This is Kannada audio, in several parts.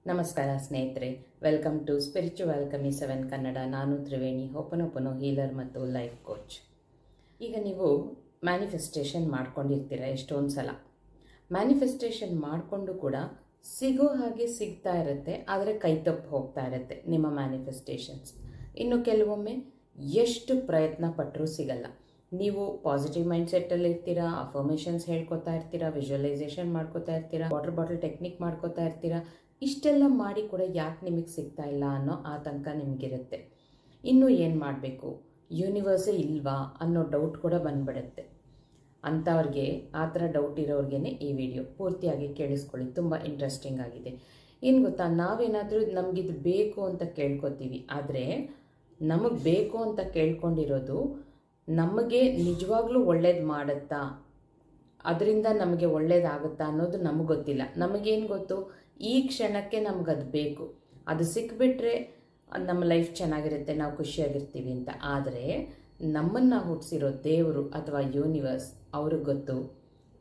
ನಮಸ್ಕಾರ ಸ್ನೇಹಿತರೆ, ವೆಲ್ಕಮ್ ಟು ಸ್ಪಿರಿಚುವಲ್ ಆಲ್ಕಮಿ 7 ಕನ್ನಡ. ನಾನು ತ್ರಿವೇಣಿ, ಹೋಪನೋಪನೋ ಹೀಲರ್ ಮತ್ತು ಲೈಫ್ ಕೋಚ್. ಈಗ ನೀವು ಮ್ಯಾನಿಫೆಸ್ಟೇಷನ್ ಮಾಡ್ಕೊಂಡಿರ್ತೀರ ಎಷ್ಟೊಂದು ಸಲ. ಮ್ಯಾನಿಫೆಸ್ಟೇಷನ್ ಮಾಡಿಕೊಂಡು ಕೂಡ ಸಿಗೋ ಹಾಗೆ ಸಿಗ್ತಾ ಇರುತ್ತೆ, ಆದರೆ ಕೈ ತಪ್ಪು ಹೋಗ್ತಾ ಇರುತ್ತೆ ನಿಮ್ಮ ಮ್ಯಾನಿಫೆಸ್ಟೇಷನ್ಸ್. ಇನ್ನು ಕೆಲವೊಮ್ಮೆ ಎಷ್ಟು ಪ್ರಯತ್ನ ಪಟ್ಟರೂ ಸಿಗಲ್ಲ. ನೀವು ಪಾಸಿಟಿವ್ ಮೈಂಡ್ಸೆಟ್ಟಲ್ಲಿ ಇರ್ತೀರಾ, ಅಫರ್ಮೇಷನ್ಸ್ ಹೇಳ್ಕೊತಾ ಇರ್ತೀರಾ, ವಿಜುವಲೈಸೇಷನ್ ಮಾಡ್ಕೋತಾ ಇರ್ತೀರಾ, ವಾಟರ್ ಬಾಟಲ್ ಟೆಕ್ನಿಕ್ ಮಾಡ್ಕೋತಾ ಇರ್ತೀರಾ. ಇಷ್ಟೆಲ್ಲ ಮಾಡಿ ಕೂಡ ಯಾಕೆ ನಿಮಗೆ ಸಿಗ್ತಾ ಇಲ್ಲ ಅನ್ನೋ ಆತಂಕ ನಿಮಗಿರುತ್ತೆ. ಇನ್ನೂ ಏನು ಮಾಡಬೇಕು, ಯೂನಿವರ್ಸೇ ಇಲ್ವಾ ಅನ್ನೋ ಡೌಟ್ ಕೂಡ ಬಂದ್ಬಿಡುತ್ತೆ. ಅಂಥವ್ರಿಗೆ, ಆ ಥರ ಡೌಟ್ ಇರೋರಿಗೇ ಈ ವಿಡಿಯೋ ಪೂರ್ತಿಯಾಗಿ ಕೇಳಿಸ್ಕೊಳ್ಳಿ, ತುಂಬ ಇಂಟ್ರೆಸ್ಟಿಂಗ್ ಆಗಿದೆ. ಏನು ಗೊತ್ತಾ, ನಾವೇನಾದರೂ ನಮಗಿದು ಬೇಕು ಅಂತ ಕೇಳ್ಕೊತೀವಿ, ಆದರೆ ನಮಗೆ ಬೇಕು ಅಂತ ಕೇಳ್ಕೊಂಡಿರೋದು ನಮಗೆ ನಿಜವಾಗ್ಲೂ ಒಳ್ಳೇದು ಮಾಡುತ್ತಾ, ಅದರಿಂದ ನಮಗೆ ಒಳ್ಳೇದಾಗುತ್ತಾ ಅನ್ನೋದು ನಮಗೆ ಗೊತ್ತಿಲ್ಲ. ನಮಗೇನು ಗೊತ್ತು, ಈ ಕ್ಷಣಕ್ಕೆ ನಮಗದು ಬೇಕು, ಅದು ಸಿಕ್ಬಿಟ್ರೆ ನಮ್ಮ ಲೈಫ್ ಚೆನ್ನಾಗಿರುತ್ತೆ, ನಾವು ಖುಷಿಯಾಗಿರ್ತೀವಿ ಅಂತ. ಆದರೆ ನಮ್ಮನ್ನು ಹುಟ್ಟಿಸಿರೋ ದೇವರು ಅಥವಾ ಯೂನಿವರ್ಸ್ ಅವ್ರಿಗೆ ಗೊತ್ತು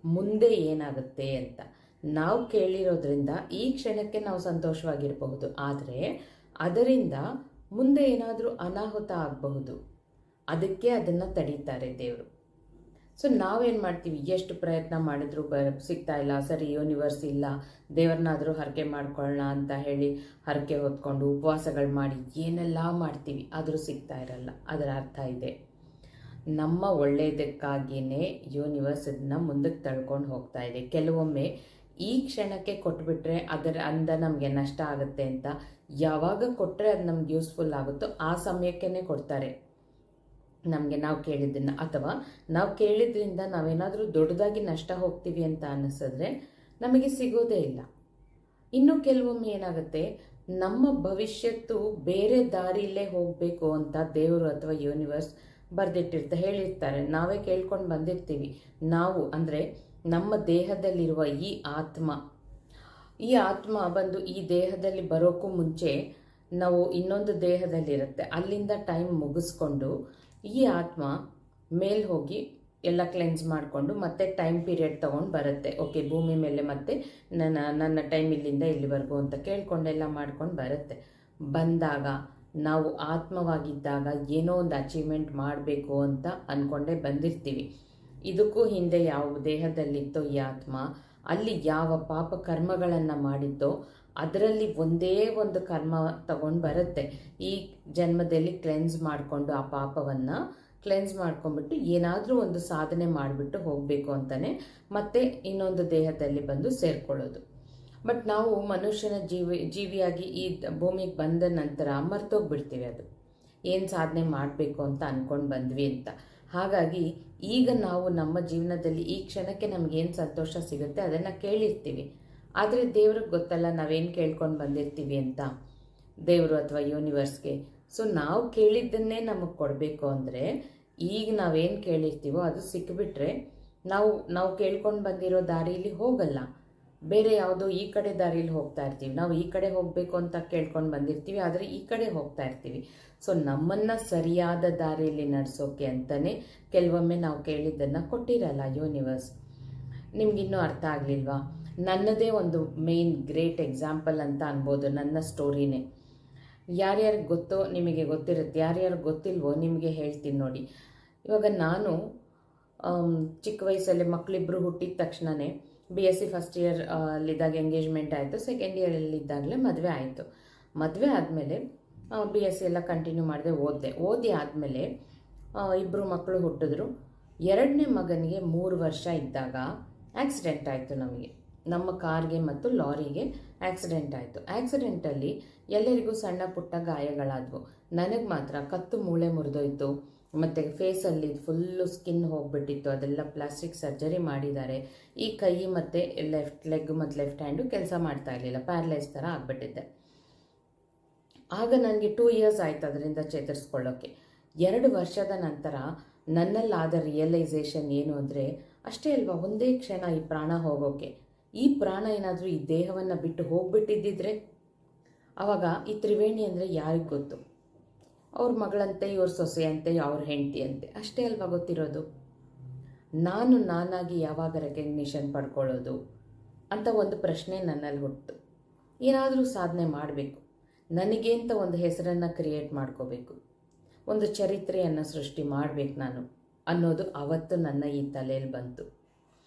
ಮುಂದೆ ಏನಾಗುತ್ತೆ ಅಂತ. ನಾವು ಕೇಳಿರೋದ್ರಿಂದ ಈ ಕ್ಷಣಕ್ಕೆ ನಾವು ಸಂತೋಷವಾಗಿರಬಹುದು, ಆದರೆ ಅದರಿಂದ ಮುಂದೆ ಏನಾದರೂ ಅನಾಹುತ ಆಗಬಹುದು. ಅದಕ್ಕೆ ಅದನ್ನು ತಡೀತಾರೆ ದೇವರು. ಸೊ ನಾವೇನು ಮಾಡ್ತೀವಿ, ಎಷ್ಟು ಪ್ರಯತ್ನ ಮಾಡಿದ್ರು ಸಿಗ್ತಾ ಇಲ್ಲ, ಸರಿ ಯೂನಿವರ್ಸ್ ಇಲ್ಲ, ದೇವ್ರನ್ನಾದರೂ ಹರಕೆ ಮಾಡ್ಕೊಳ್ಳೋಣ ಅಂತ ಹೇಳಿ ಹರಕೆ ಹೊತ್ಕೊಂಡು ಉಪವಾಸಗಳು ಮಾಡಿ ಏನೆಲ್ಲ ಮಾಡ್ತೀವಿ, ಆದರೂ ಸಿಗ್ತಾ ಇರಲ್ಲ. ಅದರ ಅರ್ಥ ಇದೆ, ನಮ್ಮ ಒಳ್ಳೆಯದಕ್ಕಾಗಿಯೇ ಯೂನಿವರ್ಸ್ ಇದನ್ನ ಮುಂದಕ್ಕೆ ತಳ್ಕೊಂಡು ಹೋಗ್ತಾ ಇದೆ. ಕೆಲವೊಮ್ಮೆ ಈ ಕ್ಷಣಕ್ಕೆ ಕೊಟ್ಬಿಟ್ರೆ ಅಂದ ನಮಗೆ ನಷ್ಟ ಆಗುತ್ತೆ ಅಂತ, ಯಾವಾಗ ಕೊಟ್ಟರೆ ಅದು ನಮ್ಗೆ ಯೂಸ್ಫುಲ್ ಆಗುತ್ತೋ ಆ ಸಮಯಕ್ಕೇ ಕೊಡ್ತಾರೆ ನಮಗೆ, ನಾವು ಕೇಳಿದ್ದನ್ನು. ಅಥವಾ ನಾವು ಕೇಳಿದ್ರಿಂದ ನಾವೇನಾದರೂ ದೊಡ್ಡದಾಗಿ ನಷ್ಟ ಹೋಗ್ತೀವಿ ಅಂತ ಅನ್ನಿಸಿದ್ರೆ ನಮಗೆ ಸಿಗೋದೇ ಇಲ್ಲ. ಇನ್ನು ಕೆಲವೊಮ್ಮೆ ಏನಾಗುತ್ತೆ, ನಮ್ಮ ಭವಿಷ್ಯತ್ತು ಬೇರೆ ದಾರಿಯಲ್ಲೇ ಹೋಗಬೇಕು ಅಂತ ದೇವರು ಅಥವಾ ಯೂನಿವರ್ಸ್ ಹೇಳಿರ್ತಾರೆ. ನಾವೇ ಕೇಳ್ಕೊಂಡು ಬಂದಿರ್ತೀವಿ. ನಾವು ಅಂದರೆ ನಮ್ಮ ದೇಹದಲ್ಲಿರುವ ಈ ಆತ್ಮ ಬಂದು ಈ ದೇಹದಲ್ಲಿ ಬರೋಕ್ಕೂ ಮುಂಚೆ ನಾವು ಇನ್ನೊಂದು ದೇಹದಲ್ಲಿರುತ್ತೆ, ಅಲ್ಲಿಂದ ಟೈಮ್ ಮುಗಿಸ್ಕೊಂಡು ಈ ಆತ್ಮ ಮೇಲೆ ಹೋಗಿ ಎಲ್ಲ ಕ್ಲೆನ್ಸ್ ಮಾಡಿಕೊಂಡು ಮತ್ತೆ ಟೈಮ್ ಪೀರಿಯಡ್ ತೊಗೊಂಡು ಬರುತ್ತೆ. ಓಕೆ, ಭೂಮಿ ಮೇಲೆ ಮತ್ತೆ ನನ್ನ ಟೈಮ್ ಇಲ್ಲಿಂದ ಇಲ್ಲಿವರೆಗೂ ಅಂತ ಕೇಳ್ಕೊಂಡೆಲ್ಲ ಮಾಡ್ಕೊಂಡು ಬರುತ್ತೆ. ಬಂದಾಗ ನಾವು ಆತ್ಮವಾಗಿದ್ದಾಗ ಏನೋ ಒಂದು ಅಚೀವ್ಮೆಂಟ್ ಮಾಡಬೇಕು ಅಂತ ಅಂದ್ಕೊಂಡೇ ಬಂದಿರ್ತೀವಿ. ಇದಕ್ಕೂ ಹಿಂದೆ ಯಾವ ದೇಹದಲ್ಲಿತ್ತೋ ಈ ಆತ್ಮ, ಅಲ್ಲಿ ಯಾವ ಪಾಪ ಕರ್ಮಗಳನ್ನು ಮಾಡಿದ್ದೋ ಅದರಲ್ಲಿ ಒಂದೇ ಒಂದು ಕರ್ಮ ತಗೊಂಡು ಬರುತ್ತೆ. ಈ ಜನ್ಮದಲ್ಲಿ ಕ್ಲೆನ್ಸ್ ಮಾಡಿಕೊಂಡು ಆ ಪಾಪವನ್ನು ಕ್ಲೆನ್ಸ್ ಮಾಡ್ಕೊಂಡ್ಬಿಟ್ಟು ಏನಾದರೂ ಒಂದು ಸಾಧನೆ ಮಾಡಿಬಿಟ್ಟು ಹೋಗಬೇಕು ಅಂತಲೇ ಮತ್ತೆ ಇನ್ನೊಂದು ದೇಹದಲ್ಲಿ ಬಂದು ಸೇರ್ಕೊಳ್ಳೋದು. ಬಟ್ ನಾವು ಮನುಷ್ಯನ ಜೀವಿಯಾಗಿ ಈ ಭೂಮಿಗೆ ಬಂದ ನಂತರ ಮರ್ತೋಗ್ಬಿಡ್ತೀವಿ ಅದು ಏನು ಸಾಧನೆ ಮಾಡಬೇಕು ಅಂತ ಅಂದ್ಕೊಂಡು ಬಂದ್ವಿ ಅಂತ. ಹಾಗಾಗಿ ಈಗ ನಾವು ನಮ್ಮ ಜೀವನದಲ್ಲಿ ಈ ಕ್ಷಣಕ್ಕೆ ನಮಗೇನು ಸಂತೋಷ ಸಿಗುತ್ತೆ ಅದನ್ನು ಕೇಳಿರ್ತೀವಿ, ಆದರೆ ದೇವ್ರಿಗೆ ಗೊತ್ತಲ್ಲ ನಾವೇನು ಕೇಳ್ಕೊಂಡು ಬಂದಿರ್ತೀವಿ ಅಂತ, ದೇವರು ಅಥವಾ ಯೂನಿವರ್ಸ್ಗೆ. ಸೊ ನಾವು ಕೇಳಿದ್ದನ್ನೇ ನಮಗೆ ಕೊಡಬೇಕು ಅಂದರೆ ಈಗ ನಾವೇನು ಕೇಳಿರ್ತೀವೋ ಅದು ಸಿಕ್ಕಿಬಿಟ್ರೆ ನಾವು ಕೇಳ್ಕೊಂಡು ಬಂದಿರೋ ದಾರಿಯಲ್ಲಿ ಹೋಗಲ್ಲ, ಬೇರೆ ಯಾವುದೋ ಈ ಕಡೆ ದಾರಿಯಲ್ಲಿ ಹೋಗ್ತಾ ಇರ್ತೀವಿ. ನಾವು ಈ ಕಡೆ ಹೋಗಬೇಕು ಅಂತ ಕೇಳ್ಕೊಂಡು ಬಂದಿರ್ತೀವಿ, ಆದರೆ ಈ ಕಡೆ ಹೋಗ್ತಾ ಇರ್ತೀವಿ. ಸೊ ನಮ್ಮನ್ನು ಸರಿಯಾದ ದಾರಿಯಲ್ಲಿ ನಡೆಸೋಕೆ ಅಂತಲೇ ಕೆಲವೊಮ್ಮೆ ನಾವು ಕೇಳಿದ್ದನ್ನು ಕೊಟ್ಟಿರಲ್ಲ ಯೂನಿವರ್ಸ್. ನಿಮಗಿನ್ನೂ ಅರ್ಥ ಆಗಲಿಲ್ವಾ? ನನ್ನದೇ ಒಂದು ಮೇನ್ ಗ್ರೇಟ್ ಎಕ್ಸಾಂಪಲ್ ಅಂತ ಅನ್ಬೋದು, ನನ್ನ ಸ್ಟೋರಿನೇ. ಯಾರ್ಯಾರಿಗೆ ಗೊತ್ತೋ ನಿಮಗೆ ಗೊತ್ತಿರುತ್ತೆ, ಯಾರ್ಯಾರಿಗೆ ಗೊತ್ತಿಲ್ವೋ ನಿಮಗೆ ಹೇಳ್ತೀನಿ ನೋಡಿ. ಇವಾಗ ನಾನು ಚಿಕ್ಕ ವಯಸ್ಸಲ್ಲಿ ಮಕ್ಕಳಿಬ್ಬರು ಹುಟ್ಟಿದ ತಕ್ಷಣವೇ BSc ಫಸ್ಟ್ ಇಯರ್ ಅಲ್ಲಿದ್ದಾಗ ಎಂಗೇಜ್ಮೆಂಟ್ ಆಯಿತು. ಸೆಕೆಂಡ್ ಇಯರಲ್ಲಿದ್ದಾಗಲೇ ಮದುವೆ ಆಯಿತು. ಮದುವೆ ಆದಮೇಲೆ BSc ಎಲ್ಲ ಕಂಟಿನ್ಯೂ ಮಾಡಿದೆ, ಓದಿ ಆದಮೇಲೆ ಇಬ್ಬರು ಮಕ್ಕಳು ಹುಟ್ಟಿದ್ರು. ಎರಡನೇ ಮಗನಿಗೆ 3 ವರ್ಷ ಇದ್ದಾಗ ಆಕ್ಸಿಡೆಂಟ್ ಆಯಿತು. ನಮ್ಮ ಕಾರ್ಗೆ ಮತ್ತು ಲಾರಿಗೆ ಆಕ್ಸಿಡೆಂಟ್ ಆಯಿತು. ಆಕ್ಸಿಡೆಂಟಲ್ಲಿ ಎಲ್ಲರಿಗೂ ಸಣ್ಣ ಪುಟ್ಟ ಗಾಯಗಳಾದವು. ನನಗೆ ಮಾತ್ರ ಕತ್ತು ಮೂಳೆ ಮುರಿದೋಯ್ತು, ಮತ್ತು ಫೇಸಲ್ಲಿ ಫುಲ್ಲು ಸ್ಕಿನ್ ಹೋಗ್ಬಿಟ್ಟಿತ್ತು. ಅದೆಲ್ಲ ಪ್ಲಾಸ್ಟಿಕ್ ಸರ್ಜರಿ ಮಾಡಿದ್ದಾರೆ. ಈ ಕೈ ಮತ್ತು ಲೆಫ್ಟ್ ಲೆಗ್ ಮತ್ತು ಲೆಫ್ಟ್ ಹ್ಯಾಂಡು ಕೆಲಸ ಮಾಡ್ತಾ ಇರಲಿಲ್ಲ, ಪ್ಯಾರಲೈಸ್ ಥರ ಆಗಿಬಿಟ್ಟಿದ್ದೆ. ಆಗ ನನಗೆ 2 ಇಯರ್ಸ್ ಆಯಿತು ಅದರಿಂದ ಚೇತರಿಸ್ಕೊಳ್ಳೋಕ್ಕೆ. 2 ವರ್ಷದ ನಂತರ ನನ್ನಲ್ಲಾದ ರಿಯಲೈಸೇಷನ್ ಏನು ಅಂದರೆ, ಅಷ್ಟೇ ಅಲ್ವಾ, ಒಂದೇ ಕ್ಷಣ ಈ ಪ್ರಾಣ ಹೋಗೋಕ್ಕೆ. ಈ ಪ್ರಾಣ ಏನಾದರೂ ಈ ದೇಹವನ್ನು ಬಿಟ್ಟು ಹೋಗ್ಬಿಟ್ಟಿದ್ದಿದ್ರೆ ಆವಾಗ ಈ ತ್ರಿವೇಣಿ ಅಂದರೆ ಯಾರಿಗೆ ಗೊತ್ತು? ಅವ್ರ ಮಗಳಂತೆ, ಇವ್ರ ಸೊಸೆಯಂತೆ, ಅವ್ರ ಹೆಂಡತಿ ಅಂತೆ, ಅಷ್ಟೇ ಅಲ್ವಾ ಗೊತ್ತಿರೋದು. ನಾನಾಗಿ ಯಾವಾಗ ರೆಕಗ್ನಿಷನ್ ಪಡ್ಕೊಳ್ಳೋದು ಅಂತ ಒಂದು ಪ್ರಶ್ನೆ ನನ್ನಲ್ಲಿ ಹುಟ್ಟಿತು. ಏನಾದರೂ ಸಾಧನೆ ಮಾಡಬೇಕು, ನನಗೆ ಅಂತ ಒಂದು ಹೆಸರನ್ನು ಕ್ರಿಯೇಟ್ ಮಾಡ್ಕೋಬೇಕು, ಒಂದು ಚರಿತ್ರೆಯನ್ನು ಸೃಷ್ಟಿ ಮಾಡಬೇಕು ನಾನು ಅನ್ನೋದು ಅವತ್ತು ನನ್ನ ಈ ತಲೆಯಲ್ಲಿ ಬಂತು.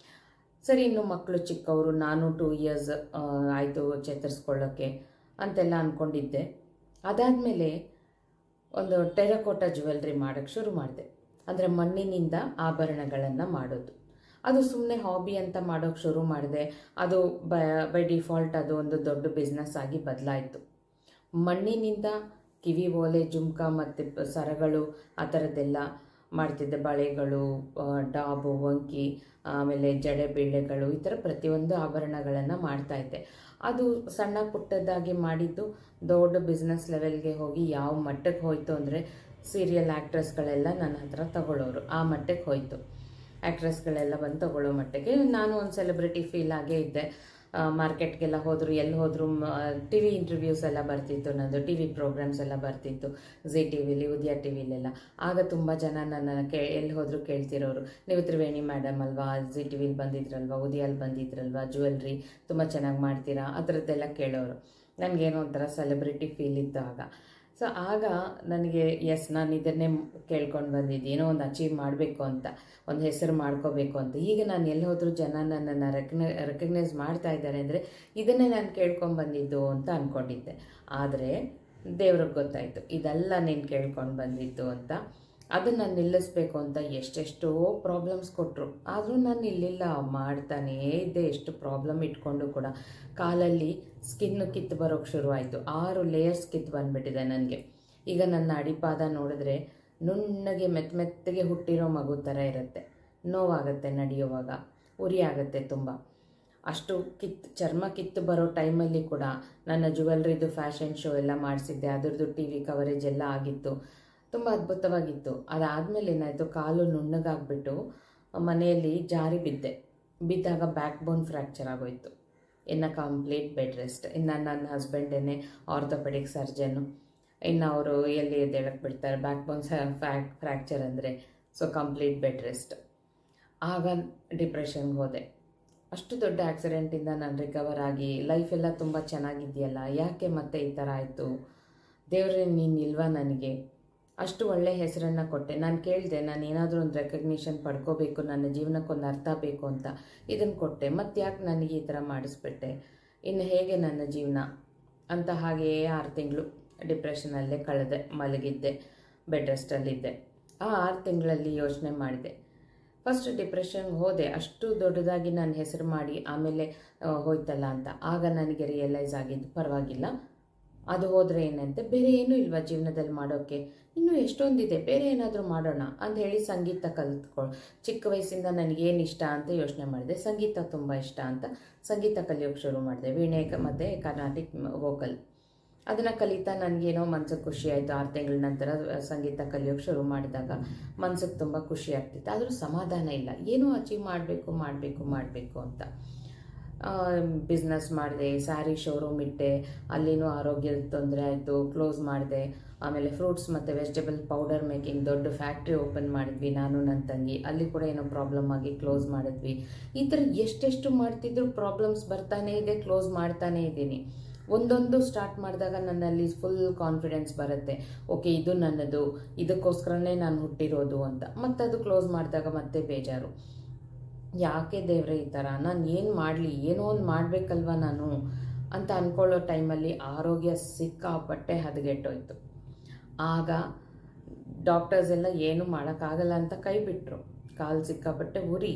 ಸರಿ, ಇನ್ನು ಮಕ್ಕಳು ಚಿಕ್ಕವರು, ನಾನು 2 ಇಯರ್ಸ್ ಆಯಿತು ಚೇತರಿಸ್ಕೊಳ್ಳೋಕ್ಕೆ ಅಂತೆಲ್ಲ ಅಂದ್ಕೊಂಡಿದ್ದೆ. ಅದಾದಮೇಲೆ ಒಂದು ಟೆರಕೋಟಾ ಜ್ಯುವೆಲ್ರಿ ಮಾಡೋಕ್ಕೆ ಶುರು ಮಾಡಿದೆ. ಅಂದರೆ ಮಣ್ಣಿನಿಂದ ಆಭರಣಗಳನ್ನು ಮಾಡೋದು. ಅದು ಸುಮ್ಮನೆ ಹಾಬಿ ಅಂತ ಮಾಡೋಕ್ಕೆ ಶುರು ಮಾಡಿದೆ. ಅದು ಬೈ ಡಿಫಾಲ್ಟ್ ಅದು ಒಂದು ದೊಡ್ಡ ಬಿಸ್ನೆಸ್ ಆಗಿ ಬದಲಾಯಿತು. ಮಣ್ಣಿನಿಂದ ಕಿವಿ ಓಲೆ, ಜುಮ್ಕ ಮತ್ತು ಸರಗಳು ಆ ಥರದ್ದೆಲ್ಲ ಮಾಡ್ತಿದ್ದೆ. ಬಳೆಗಳು, ಡಾಬು, ವಂಕಿ, ಆಮೇಲೆ ಜಡೆ ಬೀಳೆಗಳು, ಈ ಥರ ಪ್ರತಿಯೊಂದು ಆಭರಣಗಳನ್ನು ಮಾಡ್ತಾಯಿದ್ದೆ. ಅದು ಸಣ್ಣ ಪುಟ್ಟದಾಗಿ ಮಾಡಿದ್ದು ದೊಡ್ಡ ಬಿಸ್ನೆಸ್ ಲೆವೆಲ್ಗೆ ಹೋಗಿ ಯಾವ ಮಟ್ಟಕ್ಕೆ ಹೋಯಿತು ಅಂದರೆ ಸೀರಿಯಲ್ ಆ್ಯಕ್ಟ್ರೆಸ್ಗಳೆಲ್ಲ ನನ್ನ ಹತ್ರ ತಗೊಳ್ಳೋರು. ಆ ಮಟ್ಟಕ್ಕೆ ಹೋಯಿತು. ಆ್ಯಕ್ಟ್ರೆಸ್ಗಳೆಲ್ಲ ಬಂದು ತಗೊಳ್ಳೋ ಮಟ್ಟಿಗೆ ನಾನು ಒಂದು ಸೆಲೆಬ್ರಿಟಿ ಫೀಲ್ ಆಗೇ ಇದ್ದೆ. ಮಾರ್ಕೆಟ್ಗೆಲ್ಲ ಹೋದರು, ಎಲ್ಲಿ ಹೋದರೂ ಟಿ ವಿ ಇಂಟರ್ವ್ಯೂಸ್ ಎಲ್ಲ ಬರ್ತಿತ್ತು, ನನ್ನದು ಟಿ ವಿ ಪ್ರೋಗ್ರಾಮ್ಸ್ ಎಲ್ಲ ಬರ್ತಿತ್ತು, ಜಿ ಟಿ ವಿಲಿ, ಉದಯ ಟಿ ವಿಲೆಲ್ಲ. ಆಗ ತುಂಬ ಜನ ನನ್ನ ಎಲ್ಲಿ ಹೋದರೂ ಕೇಳ್ತಿರೋರು, ನೀವು ತ್ರಿವೇಣಿ ಮೇಡಮ್ ಅಲ್ವಾ, ಜಿ ಟಿ ವಿಲಿ ಬಂದಿದ್ರಲ್ವಾ, ಉದಯಲ್ಲಿ ಬಂದಿದ್ರಲ್ವಾ, ಜ್ಯುವೆಲ್ರಿ ತುಂಬ ಚೆನ್ನಾಗಿ ಮಾಡ್ತೀರಾ, ಆ ಥರದ್ದೆಲ್ಲ ಕೇಳೋರು. ನನಗೇನೋ ಒಂಥರ ಸೆಲೆಬ್ರಿಟಿ ಫೀಲ್ ಇತ್ತು ಆಗ. ಸೊ ಆಗ ನನಗೆ ನಾನು ಇದನ್ನೇ ಕೇಳ್ಕೊಂಡು ಬಂದಿದ್ದು, ಏನೋ ಒಂದು ಅಚೀವ್ ಮಾಡಬೇಕು ಅಂತ, ಒಂದು ಹೆಸರು ಮಾಡ್ಕೋಬೇಕು ಅಂತ. ಈಗ ನಾನು ಎಲ್ಲಿ ಹೋದರೂ ಜನ ನನ್ನನ್ನು ರೆಕಗ್ನೈಸ್ ಮಾಡ್ತಾ ಇದ್ದಾರೆ ಅಂದರೆ ಇದನ್ನೇ ನಾನು ಕೇಳ್ಕೊಂಡು ಬಂದಿದ್ದು ಅಂತ ಅಂದ್ಕೊಂಡಿದ್ದೆ. ಆದರೆ ದೇವ್ರಿಗೆ ಗೊತ್ತಾಯಿತು ಇದೆಲ್ಲ ನೀನು ಕೇಳ್ಕೊಂಡು ಬಂದಿದ್ದು ಅಂತ. ಅದನ್ನು ನಿಲ್ಲಿಸ್ಬೇಕು ಅಂತ ಎಷ್ಟೆಷ್ಟೋ ಪ್ರಾಬ್ಲಮ್ಸ್ ಕೊಟ್ಟರು, ಆದರೂ ನಾನು ನಿಲ್ಲಿಲ್ಲ, ಮಾಡ್ತಾನೇ ಇದ್ದೆ. ಎಷ್ಟು ಪ್ರಾಬ್ಲಮ್ ಇಟ್ಕೊಂಡು ಕೂಡ ಕಾಲಲ್ಲಿ ಸ್ಕಿನ್ನು ಕಿತ್ತು ಬರೋಕ್ಕೆ ಶುರುವಾಯಿತು. 6 ಲೇಯರ್ಸ್ ಕಿತ್ತು ಬಂದುಬಿಟ್ಟಿದೆ ನನಗೆ. ಈಗ ನನ್ನ ಅಡಿಪಾದ ನೋಡಿದ್ರೆ ನುಣ್ಣಗೆ ಮೆತ್ತಗೆ ಹುಟ್ಟಿರೋ ಮಗು ಥರ ಇರುತ್ತೆ. ನೋವಾಗುತ್ತೆ ನಡೆಯುವಾಗ, ಉರಿ ಆಗುತ್ತೆ ತುಂಬ. ಅಷ್ಟು ಚರ್ಮ ಕಿತ್ತು ಬರೋ ಟೈಮಲ್ಲಿ ಕೂಡ ನನ್ನ ಜ್ಯುವೆಲ್ರಿದು ಫ್ಯಾಷನ್ ಶೋ ಎಲ್ಲ ಮಾಡಿಸಿದ್ದೆ. ಅದರದ್ದು ಟಿ ವಿ ಕವರೇಜ್ ಎಲ್ಲ ಆಗಿತ್ತು, ತುಂಬ ಅದ್ಭುತವಾಗಿತ್ತು. ಅದಾದಮೇಲೆ ಏನಾಯಿತು, ಕಾಲು ನುಣ್ಣಗಾಗ್ಬಿಟ್ಟು ಮನೆಯಲ್ಲಿ ಜಾರಿ ಬಿದ್ದಾಗ ಬ್ಯಾಕ್ ಬೋನ್ ಫ್ರ್ಯಾಕ್ಚರ್ ಆಗೋಯಿತು. ಇನ್ನು ಕಂಪ್ಲೀಟ್ ಬೆಡ್ ರೆಸ್ಟ್. ಇನ್ನು ನನ್ನ ಹಸ್ಬೆಂಡೇನೆ ಆರ್ಥೋಪೆಡಿಕ್ ಸರ್ಜನ್ನು. ಇನ್ನು ಅವರು ಎಲ್ಲಿ ಎದ್ದೇಳಕ್ಕೆ ಬಿಡ್ತಾರೆ, ಬ್ಯಾಕ್ ಬೋನ್ ಫ್ರ್ಯಾಕ್ಚರ್ ಅಂದರೆ. So complete bed rest. ಆಗ ಡಿಪ್ರೆಷನ್ಗೆ ಹೋದೆ. ಅಷ್ಟು ದೊಡ್ಡ ಆಕ್ಸಿಡೆಂಟಿಂದ ನಾನು ರಿಕವರ್ ಆಗಿ ಲೈಫೆಲ್ಲ ತುಂಬ ಚೆನ್ನಾಗಿದೆಯಲ್ಲ, ಯಾಕೆ ಮತ್ತೆ ಈ ಥರ ಆಯಿತು, ದೇವರೇ ನೀನು ಇಲ್ವಾ ನನಗೆ, ಅಷ್ಟು ಒಳ್ಳೆ ಹೆಸರನ್ನು ಕೊಟ್ಟೆ. ನಾನು ಕೇಳಿದೆ, ನಾನು ಏನಾದರೂ ಒಂದು ರೆಕಗ್ನಿಷನ್ ಪಡ್ಕೋಬೇಕು, ನನ್ನ ಜೀವನಕ್ಕೊಂದು ಅರ್ಥ ಬೇಕು ಅಂತ ಇದನ್ನು ಕೊಟ್ಟೆ, ಮತ್ತು ಯಾಕೆ ನನಗೆ ಈ ಥರ ಮಾಡಿಸ್ಬಿಟ್ಟೆ, ಇನ್ನು ಹೇಗೆ ನನ್ನ ಜೀವನ ಅಂತ. ಹಾಗೆಯೇ 6 ತಿಂಗಳು ಡಿಪ್ರೆಷನಲ್ಲೇ ಕಳೆದೆ, ಮಲಗಿದ್ದೆ, ಬೆಡ್ ರೆಸ್ಟಲ್ಲಿದ್ದೆ. ಆ 6 ತಿಂಗಳಲ್ಲಿ ಯೋಚನೆ ಮಾಡಿದೆ. ಫಸ್ಟ್ ಡಿಪ್ರೆಷನ್ಗೆ ಹೋದೆ, ಅಷ್ಟು ದೊಡ್ಡದಾಗಿ ನಾನು ಹೆಸರು ಮಾಡಿ ಆಮೇಲೆ ಹೋಯ್ತಲ್ಲ ಅಂತ. ಆಗ ನನಗೆ ರಿಯಲೈಸ್ ಆಗಿದ್ದು, ಪರವಾಗಿಲ್ಲ, ಅದು ಹೋದರೆ ಏನಂತೆ, ಬೇರೆ ಏನೂ ಇಲ್ವಾ ಜೀವನದಲ್ಲಿ ಮಾಡೋಕ್ಕೆ, ಇನ್ನೂ ಎಷ್ಟೊಂದಿದೆ, ಬೇರೆ ಏನಾದರೂ ಮಾಡೋಣ ಅಂತ ಹೇಳಿ ಸಂಗೀತ ಚಿಕ್ಕ ವಯಸ್ಸಿಂದ ನನಗೇನು ಇಷ್ಟ ಅಂತ ಯೋಚನೆ ಮಾಡಿದೆ. ಸಂಗೀತ ತುಂಬ ಇಷ್ಟ ಅಂತ ಸಂಗೀತ ಕಲಿಯೋಕ್ಕೆ ಶುರು ಮಾಡಿದೆ, ವೀಣೆ ಮತ್ತು ಕರ್ನಾಟಿಕ್ ವೋಕಲ್. ಅದನ್ನು ಕಲಿತಾ ನನಗೇನೋ ಮನ್ಸಿಗೆ ಖುಷಿ ಆಯಿತು. 6 ತಿಂಗಳ ನಂತರ ಸಂಗೀತ ಕಲಿಯೋಕ್ಕೆ ಶುರು ಮಾಡಿದಾಗ ಮನ್ಸಿಗೆ ತುಂಬ ಖುಷಿ ಆಗ್ತಿತ್ತು. ಆದರೂ ಸಮಾಧಾನ ಇಲ್ಲ, ಏನೋ ಅಚೀವ್ ಮಾಡಬೇಕು ಅಂತ. ಬಿಸ್ನೆಸ್ ಮಾಡಿದೆ, ಸ್ಯಾರಿ ಶೋರೂಮ್ ಇಟ್ಟೆ, ಅಲ್ಲಿನೂ ಆರೋಗ್ಯದ ತೊಂದರೆ ಆಯಿತು, ಕ್ಲೋಸ್ ಮಾಡಿದೆ. ಆಮೇಲೆ ಫ್ರೂಟ್ಸ್ ಮತ್ತು ವೆಜಿಟೇಬಲ್ ಪೌಡರ್ ಮೇಕಿಂಗ್ ದೊಡ್ಡ ಫ್ಯಾಕ್ಟ್ರಿ ಓಪನ್ ಮಾಡಿದ್ವಿ ನಾನು ನನ್ನ ತಂಗಿ, ಅಲ್ಲಿ ಕೂಡ ಏನೋ ಪ್ರಾಬ್ಲಮ್ ಆಗಿ ಕ್ಲೋಸ್ ಮಾಡಿದ್ವಿ. ಈ ಥರ ಎಷ್ಟೆಷ್ಟು ಮಾಡ್ತಿದ್ರು ಪ್ರಾಬ್ಲಮ್ಸ್ ಬರ್ತಾನೇ ಇದೆ, ಕ್ಲೋಸ್ ಮಾಡ್ತಾನೇ ಇದ್ದೀನಿ. ಒಂದೊಂದು ಸ್ಟಾರ್ಟ್ ಮಾಡಿದಾಗ ನನ್ನಲ್ಲಿ ಫುಲ್ ಕಾನ್ಫಿಡೆನ್ಸ್ ಬರುತ್ತೆ, ಓಕೆ ಇದು ನನ್ನದು, ಇದಕ್ಕೋಸ್ಕರನೇ ನಾನು ಹುಟ್ಟಿರೋದು ಅಂತ. ಮತ್ತು ಅದು ಕ್ಲೋಸ್ ಮಾಡಿದಾಗ ಮತ್ತೆ ಬೇಜಾರು, ಯಾಕೆ ದೇವ್ರೆ ಈ ಥರ, ನಾನು ಏನು ಮಾಡಲಿ, ಏನೋ ಒಂದು ಮಾಡಬೇಕಲ್ವ ನಾನು ಅಂತ ಅಂದ್ಕೊಳ್ಳೋ ಟೈಮಲ್ಲಿ ಆರೋಗ್ಯ ಸಿಕ್ಕಾಪಟ್ಟೆ ಹದಗೆಟ್ಟೋಯ್ತು. ಆಗ ಡಾಕ್ಟರ್ಸ್ ಎಲ್ಲ ಏನು ಮಾಡೋಕ್ಕಾಗಲ್ಲ ಅಂತ ಕೈ ಬಿಟ್ಟರು. ಕಾಲು ಸಿಕ್ಕಾಪಟ್ಟೆ ಉರಿ.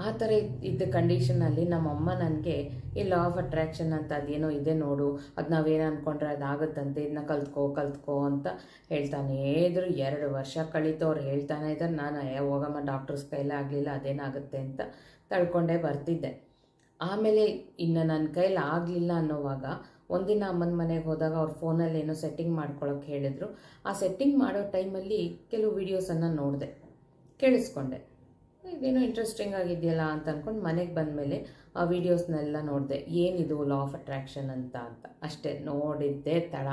ಆ ಥರ ಇದ್ದ ಕಂಡೀಷನಲ್ಲಿ ನಮ್ಮಮ್ಮ ನನಗೆ ಈ ಲಾ ಆಫ್ ಅಟ್ರ್ಯಾಕ್ಷನ್ ಅಂತ ಅದೇನೋ ಇದೆ ನೋಡು, ಅದು ನಾವೇನು ಅಂದ್ಕೊಂಡ್ರೆ ಅದಾಗುತ್ತಂತೆ, ಇದನ್ನ ಕಲ್ತ್ಕೋ ಅಂತ ಹೇಳ್ತಾನೇ ಇದ್ರು. 2 ವರ್ಷ ಕಳೀತು, ಅವ್ರು ಹೇಳ್ತಾನೆ ಇದ್ದಾರೆ. ನಾನು ಹೋಗಮ್ಮ ಡಾಕ್ಟರ್ಸ್ ಕೈಲೇ ಆಗಲಿಲ್ಲ, ಅದೇನಾಗುತ್ತೆ ಅಂತ ತಳ್ಕೊಂಡೇ ಬರ್ತಿದ್ದೆ. ಆಮೇಲೆ ಇನ್ನು ನನ್ನ ಕೈಲಿ ಆಗಲಿಲ್ಲ ಅನ್ನೋವಾಗ ಒಂದಿನ ಅಮ್ಮನ ಮನೆಗೆ ಹೋದಾಗ ಅವ್ರ ಫೋನಲ್ಲಿ ಏನೋ ಸೆಟ್ಟಿಂಗ್ ಮಾಡ್ಕೊಳ್ಳೋಕೆ ಹೇಳಿದ್ರು. ಆ ಸೆಟ್ಟಿಂಗ್ ಮಾಡೋ ಟೈಮಲ್ಲಿ ಕೆಲವು ವೀಡಿಯೋಸನ್ನು ನೋಡಿದೆ, ಕೇಳಿಸ್ಕೊಂಡೆ, ಇದೇನೋ ಇಂಟ್ರೆಸ್ಟಿಂಗ್ ಆಗಿದೆಯಲ್ಲ ಅಂತ ಅಂದ್ಕೊಂಡು ಮನೆಗೆ ಬಂದಮೇಲೆ ಆ ವೀಡಿಯೋಸ್ನೆಲ್ಲ ನೋಡಿದೆ. ಏನಿದು ಲಾ ಆಫ್ ಅಟ್ರ್ಯಾಕ್ಷನ್ ಅಂತ ಅಷ್ಟೇ ನೋಡಿದ್ದೆ ತಡ.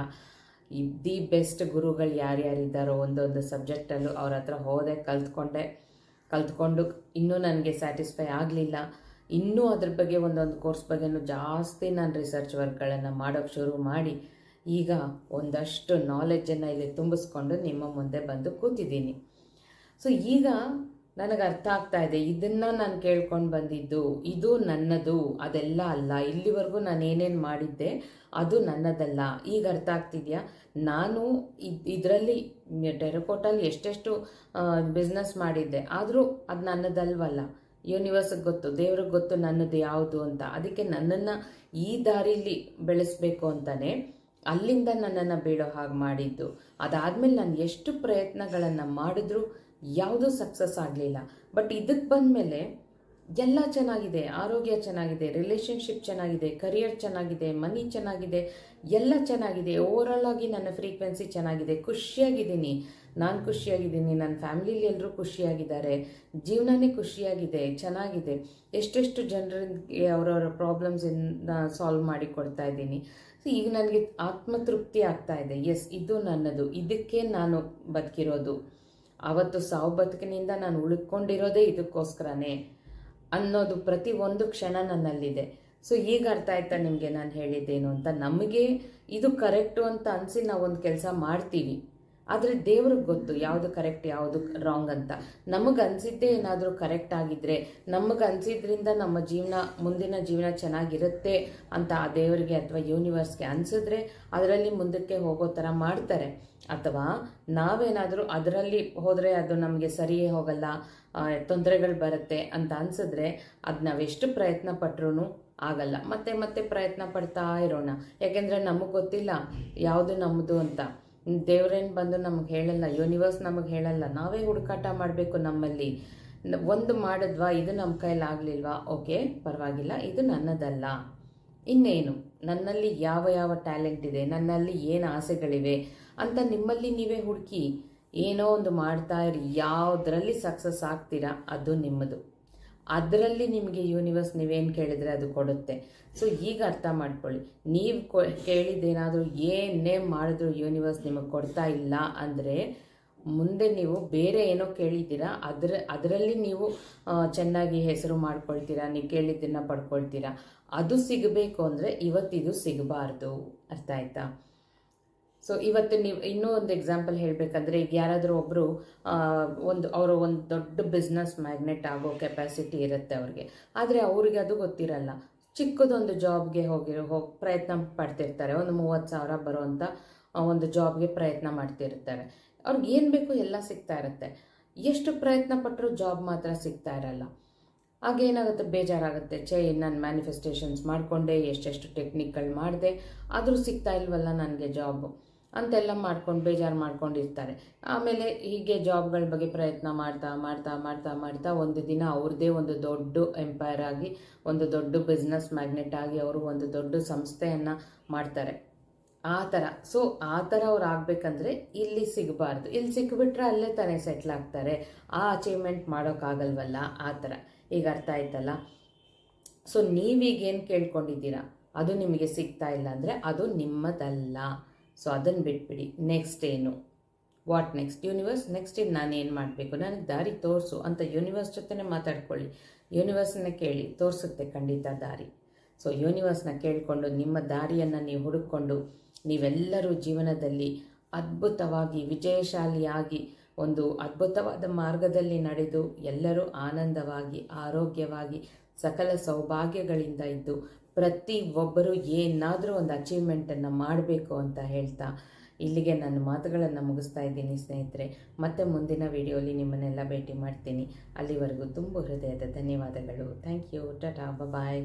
ದಿ ಬೆಸ್ಟ್ ಗುರುಗಳು ಯಾರ್ಯಾರಿದ್ದಾರೋ ಒಂದೊಂದು ಸಬ್ಜೆಕ್ಟಲ್ಲೂ ಅವ್ರ ಹತ್ರ ಹೋದೆ, ಕಲ್ತ್ಕೊಂಡು ಇನ್ನೂ ನನಗೆ ಸ್ಯಾಟಿಸ್ಫೈ ಆಗಲಿಲ್ಲ. ಇನ್ನೂ ಅದ್ರ ಬಗ್ಗೆ ಒಂದೊಂದು ಕೋರ್ಸ್ ಬಗ್ಗೆನೂ ಜಾಸ್ತಿ ನಾನು ರಿಸರ್ಚ್ ವರ್ಕ್ಗಳನ್ನು ಮಾಡೋಕ್ಕೆ ಶುರು ಮಾಡಿ ಈಗ ಒಂದಷ್ಟು ನಾಲೆಡ್ಜನ್ನು ಇಲ್ಲಿ ತುಂಬಿಸ್ಕೊಂಡು ನಿಮ್ಮ ಮುಂದೆ ಬಂದು ಕೂತಿದ್ದೀನಿ. ಸೊ ಈಗ ನನಗೆ ಅರ್ಥ ಆಗ್ತಾ ಇದೆ, ಇದನ್ನು ನಾನು ಕೇಳ್ಕೊಂಡು ಬಂದಿದ್ದು ಇದು ನನ್ನದು ಅದೆಲ್ಲ ಅಲ್ಲ, ಇಲ್ಲಿವರೆಗೂ ನಾನು ಏನೇನು ಮಾಡಿದ್ದೆ ಅದು ನನ್ನದಲ್ಲ. ಈಗ ಅರ್ಥ ಆಗ್ತಿದೆಯಾ? ನಾನು ಇದರಲ್ಲಿ ಟೆರಕೋಟಲ್ಲಿ ಎಷ್ಟೆಷ್ಟು ಬಿಸ್ನೆಸ್ ಮಾಡಿದ್ದೆ, ಆದರೂ ಅದು ನನ್ನದಲ್ವಲ್ಲ. ಯೂನಿವರ್ಸಿಗೆ ಗೊತ್ತು, ದೇವ್ರಿಗೆ ಗೊತ್ತು ನನ್ನದು ಯಾವುದು ಅಂತ. ಅದಕ್ಕೆ ನನ್ನನ್ನು ಈ ದಾರಿಲಿ ಬೆಳೆಸಬೇಕು ಅಂತಾನೆ ಅಲ್ಲಿಂದ ನನ್ನನ್ನು ಬೀಳೋ ಹಾಗೆ ಮಾಡಿದ್ದು. ಅದಾದಮೇಲೆ ನಾನು ಎಷ್ಟು ಪ್ರಯತ್ನಗಳನ್ನು ಮಾಡಿದ್ರೂ ಯಾವುದೂ ಸಕ್ಸಸ್ ಆಗಲಿಲ್ಲ. ಬಟ್ ಇದಕ್ಕೆ ಬಂದಮೇಲೆ ಎಲ್ಲ ಚೆನ್ನಾಗಿದೆ, ಆರೋಗ್ಯ ಚೆನ್ನಾಗಿದೆ, ರಿಲೇಷನ್ಶಿಪ್ ಚೆನ್ನಾಗಿದೆ, ಕರಿಯರ್ ಚೆನ್ನಾಗಿದೆ, ಮನಿ ಚೆನ್ನಾಗಿದೆ, ಎಲ್ಲ ಚೆನ್ನಾಗಿದೆ. ಓವರಾಲ್ ಆಗಿ ನನ್ನ ಫ್ರೀಕ್ವೆನ್ಸಿ ಚೆನ್ನಾಗಿದೆ, ಖುಷಿಯಾಗಿದ್ದೀನಿ, ನಾನು ಖುಷಿಯಾಗಿದ್ದೀನಿ, ನನ್ನ ಫ್ಯಾಮಿಲಿಲಿ ಎಲ್ಲರೂ ಖುಷಿಯಾಗಿದ್ದಾರೆ, ಜೀವನನೇ ಖುಷಿಯಾಗಿದೆ, ಚೆನ್ನಾಗಿದೆ. ಎಷ್ಟೆಷ್ಟು ಜನರಿಗೆ ಅವರವರ ಪ್ರಾಬ್ಲಮ್ಸನ್ನು ಸಾಲ್ವ್ ಮಾಡಿ ಕೊಡ್ತಾ ಇದ್ದೀನಿ. ಸೊ ಈಗ ನನಗೆ ಆತ್ಮತೃಪ್ತಿ ಆಗ್ತಾ ಇದೆ. ಎಸ್, ಇದು ನನ್ನದು, ಇದಕ್ಕೆ ನಾನು ಬದುಕಿರೋದು. ಆವತ್ತು ಸಾವು ಬದುಕಿನಿಂದ ನಾನು ಉಳ್ಕೊಂಡಿರೋದೇ ಇದಕ್ಕೋಸ್ಕರನೇ ಅನ್ನೋದು ಪ್ರತಿ ಒಂದು ಕ್ಷಣ ನನ್ನಲ್ಲಿದೆ. ಸೊ ಈಗ ಅರ್ಥ ಆಯ್ತಾ ನಿಮಗೆ ನಾನು ಹೇಳಿದ್ದೇನು ಅಂತ? ನಮಗೆ ಇದು ಕರೆಕ್ಟು ಅಂತ ಅನಿಸಿ ನಾವೊಂದು ಕೆಲಸ ಮಾಡ್ತೀವಿ, ಆದರೆ ದೇವ್ರಿಗೆ ಗೊತ್ತು ಯಾವುದು ಕರೆಕ್ಟ್ ಯಾವುದು ರಾಂಗ್ ಅಂತ. ನಮಗೆ ಅನಿಸಿದ್ದೇ ಏನಾದರೂ ಕರೆಕ್ಟ್ ಆಗಿದ್ದರೆ, ನಮಗೆ ಅನಿಸಿದ್ರಿಂದ ನಮ್ಮ ಮುಂದಿನ ಜೀವನ ಚೆನ್ನಾಗಿರುತ್ತೆ ಅಂತ ಆ ದೇವರಿಗೆ ಅಥವಾ ಯೂನಿವರ್ಸ್ಗೆ ಅನಿಸಿದ್ರೆ ಅದರಲ್ಲಿ ಮುಂದಕ್ಕೆ ಹೋಗೋ ಥರ ಮಾಡ್ತಾರೆ. ಅಥವಾ ನಾವೇನಾದರೂ ಅದರಲ್ಲಿ ಹೋದರೆ ಅದು ನಮಗೆ ಸರಿಯೇ ಹೋಗಲ್ಲ, ತೊಂದರೆಗಳು ಬರುತ್ತೆ ಅಂತ ಅನಿಸಿದ್ರೆ ಅದು ನಾವೆಷ್ಟು ಪ್ರಯತ್ನ ಪಟ್ಟರೂ ಆಗಲ್ಲ. ಮತ್ತೆ ಮತ್ತೆ ಪ್ರಯತ್ನ ಪಡ್ತಾ ಇರೋಣ, ಯಾಕೆಂದರೆ ನಮಗೆ ಗೊತ್ತಿಲ್ಲ ಯಾವುದು ನಮ್ಮದು ಅಂತ. ದೇವ್ರೇನು ಬಂದು ನಮಗೆ ಹೇಳಲ್ಲ, ಯೂನಿವರ್ಸ್ ನಮಗೆ ಹೇಳಲ್ಲ, ನಾವೇ ಹುಡುಕಾಟ ಮಾಡಬೇಕು. ನಮ್ಮಲ್ಲಿ ಒಂದು ಮಾಡಿದ್ವಾ, ಇದು ನಮ್ಮ ಕೈಲಾಗಲಿಲ್ವಾ, ಓಕೆ ಪರವಾಗಿಲ್ಲ, ಇದು ನನ್ನದಲ್ಲ, ಇನ್ನೇನು, ನನ್ನಲ್ಲಿ ಯಾವ ಯಾವ ಟ್ಯಾಲೆಂಟ್ ಇದೆ, ನನ್ನಲ್ಲಿ ಏನು ಆಸೆಗಳಿವೆ ಅಂತ ನಿಮ್ಮಲ್ಲಿ ನೀವೇ ಹುಡುಕಿ ಏನೋ ಒಂದು ಮಾಡ್ತಾ ಇರಿ. ಯಾವುದರಲ್ಲಿ ಸಕ್ಸಸ್ ಆಗ್ತೀರಾ ಅದು ನಿಮ್ಮದು. ಅದರಲ್ಲಿ ನಿಮಗೆ ಯೂನಿವರ್ಸ್ ನೀವೇನು ಕೇಳಿದರೆ ಅದು ಕೊಡುತ್ತೆ. ಸೊ ಈಗ ಅರ್ಥ ಮಾಡ್ಕೊಳ್ಳಿ, ನೀವು ಕೇಳಿದ್ದೇನಾದರೂ ಏನೇ ಮಾಡಿದ್ರು ಯೂನಿವರ್ಸ್ ನಿಮಗೆ ಕೊಡ್ತಾ ಇಲ್ಲ ಅಂದರೆ ಮುಂದೆ ನೀವು ಬೇರೆ ಏನೋ ಕೇಳಿದ್ದೀರಾ, ಅದರಲ್ಲಿ ನೀವು ಚೆನ್ನಾಗಿ ಹೆಸರು ಮಾಡ್ಕೊಳ್ತೀರಾ, ನೀವು ಕೇಳಿದ್ದನ್ನು ಪಡ್ಕೊಳ್ತೀರಾ. ಅದು ಸಿಗಬೇಕು ಅಂದರೆ ಇವತ್ತಿದು ಸಿಗಬಾರ್ದು. ಅರ್ಥ ಆಯ್ತಾ? ಸೊ ಇವತ್ತು ನೀವು ಇನ್ನೂ ಒಂದು ಎಕ್ಸಾಂಪಲ್ ಹೇಳಬೇಕಂದ್ರೆ, ಈಗ ಯಾರಾದರೂ ಒಬ್ಬರು ಅವರು ಒಂದು ದೊಡ್ಡ ಬಿಸ್ನೆಸ್ ಮ್ಯಾಗ್ನೆಟ್ ಆಗೋ ಕೆಪಾಸಿಟಿ ಇರುತ್ತೆ ಅವ್ರಿಗೆ, ಆದರೆ ಅವ್ರಿಗೆ ಅದು ಗೊತ್ತಿರಲ್ಲ. ಚಿಕ್ಕದೊಂದು ಜಾಬ್ಗೆ ಪ್ರಯತ್ನ ಪಡ್ತಿರ್ತಾರೆ, ಒಂದು 30,000 ಬರೋವಂಥ ಒಂದು ಜಾಬ್ಗೆ ಪ್ರಯತ್ನ ಮಾಡ್ತಿರ್ತಾರೆ. ಅವ್ರಿಗೆ ಏನು ಬೇಕು ಎಲ್ಲ ಸಿಗ್ತಾ ಇರುತ್ತೆ, ಎಷ್ಟು ಪ್ರಯತ್ನ ಪಟ್ಟರೂ ಜಾಬ್ ಮಾತ್ರ ಸಿಗ್ತಾ ಇರಲ್ಲ. ಆಗೇನಾಗುತ್ತೆ, ಬೇಜಾರಾಗುತ್ತೆ. ನಾನು ಮ್ಯಾನಿಫೆಸ್ಟೇಷನ್ಸ್ ಮಾಡಿಕೊಂಡೆ, ಎಷ್ಟೆಷ್ಟು ಟೆಕ್ನಿಕ್ಗಳು ಮಾಡಿದೆ, ಆದರೂ ಸಿಗ್ತಾ ಇಲ್ವಲ್ಲ ನನಗೆ ಜಾಬು ಅಂತೆಲ್ಲ ಮಾಡ್ಕೊಂಡು ಬೇಜಾರು ಮಾಡ್ಕೊಂಡಿರ್ತಾರೆ. ಆಮೇಲೆ ಹೀಗೆ ಜಾಬ್ಗಳ ಬಗ್ಗೆ ಪ್ರಯತ್ನ ಮಾಡ್ತಾ ಮಾಡ್ತಾ ಮಾಡ್ತಾ ಮಾಡ್ತಾ ಒಂದು ದಿನ ಅವ್ರದ್ದೇ ಒಂದು ದೊಡ್ಡ ಎಂಪೈರ್ ಆಗಿ, ಒಂದು ದೊಡ್ಡ ಬಿಸ್ನೆಸ್ ಮ್ಯಾಗ್ನೆಟ್ ಆಗಿ ಅವರು ಒಂದು ದೊಡ್ಡ ಸಂಸ್ಥೆಯನ್ನು ಮಾಡ್ತಾರೆ. ಆ ಥರ. ಸೊ ಆ ಥರ ಅವ್ರು ಆಗಬೇಕಂದ್ರೆ ಇಲ್ಲಿ ಸಿಗಬಾರ್ದು. ಇಲ್ಲಿ ಸಿಕ್ಕಿಬಿಟ್ರೆ ಅಲ್ಲೇ ತಾನೇ ಸೆಟ್ಲ್ ಆಗ್ತಾರೆ, ಆ ಅಚೀವ್ಮೆಂಟ್ ಮಾಡೋಕ್ಕಾಗಲ್ವಲ್ಲ, ಆ ಥರ. ಈಗ ಅರ್ಥ ಆಯ್ತಲ್ಲ? ಸೊ ನೀವೀಗೇನು ಕೇಳ್ಕೊಂಡಿದ್ದೀರಾ ಅದು ನಿಮಗೆ ಸಿಗ್ತಾ ಇಲ್ಲ ಅಂದರೆ ಅದು ನಿಮ್ಮದಲ್ಲ. ಸೊ ಅದನ್ನು ಬಿಟ್ಬಿಡಿ. ನೆಕ್ಸ್ಟ್ ಏನು, ವಾಟ್ ನೆಕ್ಸ್ಟ್? ಯೂನಿವರ್ಸ್ ನೆಕ್ಸ್ಟ್ ಇದು ನಾನು ಏನು ಮಾಡಬೇಕು, ನನಗೆ ದಾರಿ ತೋರಿಸು ಅಂತ ಯೂನಿವರ್ಸ್ ಜೊತೆನೇ ಮಾತಾಡ್ಕೊಳ್ಳಿ. ಯೂನಿವರ್ಸನ್ನ ಕೇಳಿ, ತೋರಿಸುತ್ತೆ ಖಂಡಿತ ದಾರಿ. ಸೊ ಯೂನಿವರ್ಸ್ನ ಕೇಳಿಕೊಂಡು ನಿಮ್ಮ ದಾರಿಯನ್ನು ನೀವು ಹುಡುಕೊಂಡು ನೀವೆಲ್ಲರೂ ಜೀವನದಲ್ಲಿ ಅದ್ಭುತವಾಗಿ ವಿಜಯಶಾಲಿಯಾಗಿ ಒಂದು ಅದ್ಭುತವಾದ ಮಾರ್ಗದಲ್ಲಿ ನಡೆದು ಎಲ್ಲರೂ ಆನಂದವಾಗಿ ಆರೋಗ್ಯವಾಗಿ ಸಕಲ ಸೌಭಾಗ್ಯಗಳಿಂದ ಇದ್ದು ಪ್ರತಿ ಒಬ್ಬರು ಏನಾದರೂ ಒಂದು ಅಚೀವ್ಮೆಂಟನ್ನು ಮಾಡಬೇಕು ಅಂತ ಹೇಳ್ತಾ ಇಲ್ಲಿಗೆ ನನ್ನ ಮಾತುಗಳನ್ನು ಮುಗಿಸ್ತಾ ಇದ್ದೀನಿ ಸ್ನೇಹಿತರೆ. ಮತ್ತೆ ಮುಂದಿನ ವಿಡಿಯೋಲಿ ನಿಮ್ಮನ್ನೆಲ್ಲ ಭೇಟಿ ಮಾಡ್ತೀನಿ. ಅಲ್ಲಿವರೆಗೂ ತುಂಬ ಹೃದಯದ ಧನ್ಯವಾದಗಳು. Thank you. Tata, bye.